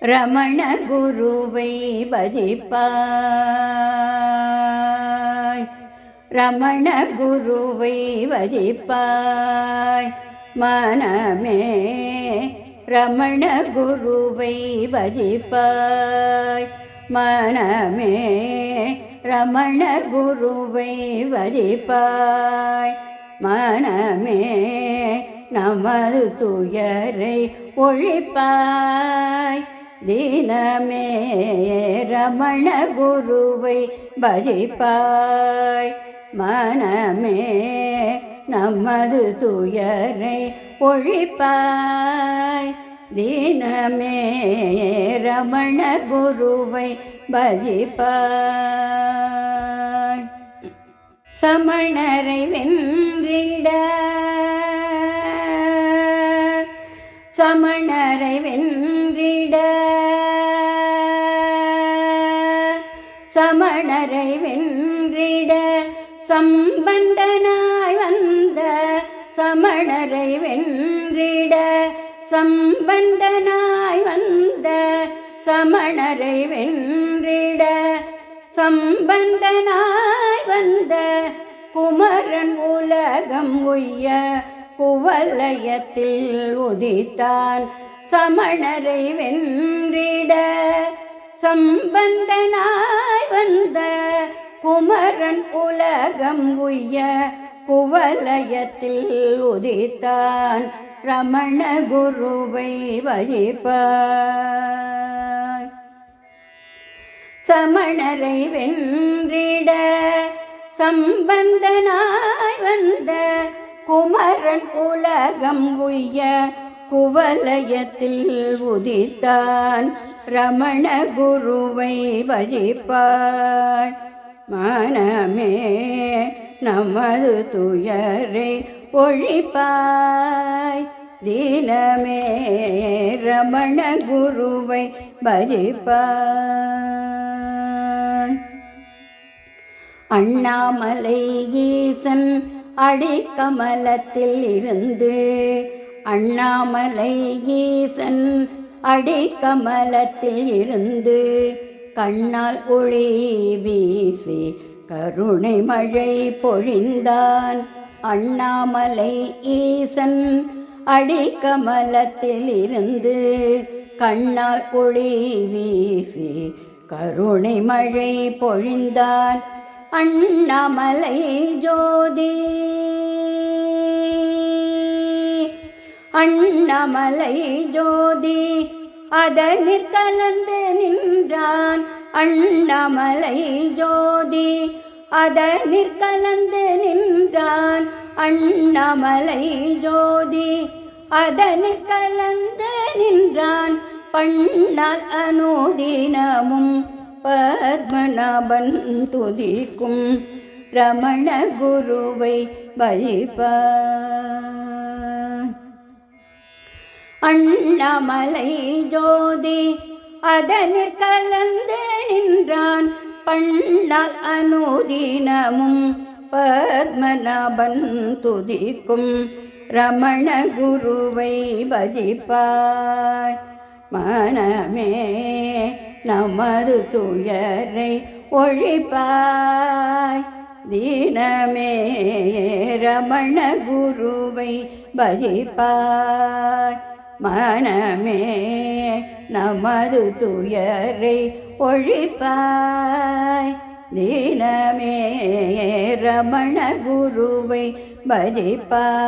ரமண குருவை பஜிப்பாய், ரமண குருவை பஜிப்பாய் மனமே, ரமண குருவை பஜிப்பாய் மனமே, ரமண குருவை பஜிப்பாய் மனமே, நமது துயரை ஒழிப்பாய் தினமே, ரமண குருவை பஜிப்பாய் மனமே, நமது துயரை ஒழிப்பாய் தினமே, ரமண குருவை பஜிப்பாய். சமணரை வென்றிட, சமணரை வென்றிட, சமணரை வென்றிட சம்பந்தனாய் வந்த, சமணரை வென்றிட சம்பந்தனாய் வந்த, சமணரை வென்றிட சம்பந்தனாய் வந்த, குமரன் உலகம் உய்ய குவலயத்தில் உதித்தான். சமணரை வென்றிட சம்பந்தனாய் வந்த, குமரன் உலகம் உய்ய குவலயத்தில் உதித்தான். ரமண குருவை பஜிப்பாய். சமணரை வென்றிட சம்பந்தனாய் வந்த, குமரன் உலகம் உய்ய குவலயத்தில் உதித்தான். ரமண குருவை பஜிப்பாய் மனமே, நமது துயரை ஒழிப்பாய் தினமே, ரமண குருவை பஜிப்பாய். அண்ணாமலை ஈசன் அடிக்கமலத்தில் இருந்து, அண்ணாமலை ஈசன் அடிக்கமலத்தில் இருந்து, கண்ணால் ஒளி வீசி கருணை மழை பொழிந்தான். அண்ணாமலை ஈசன் அடிக்கமலத்தில் இருந்து, கண்ணால் ஒளி வீசி கருணை மழை பொழிந்தான். அண்ணாமலை ஜோதி, அண்ணாமலை ஜோதி அதனிற் கலந்து நின்றான். அண்ணாமலை ஜோதி அதனிற் கலந்து நின்றான். அண்ணாமலை ஜோதி அதனிற் கலந்து நின்றான். பண்ணால் அனுதினமும் பத்மநாபன் துதிக்கும். ரமண குருவை பஜிப்பாய். அண்ணாமலை ஜோதி அதனிற் கலந்து நின்றான். பண்ணால் அனுதினமும் பத்மநாபன் துதிக்கும். ரமண குருவை பஜிப்பாய் மனமே, நமது துயரை ஒழிப்பாய் தினமே, ரமண குருவை பஜிப்பாய் மனமே, நமது துயரை ஒழிப்பாய் தினமே, ரமண குருவை பஜிப்பாய்.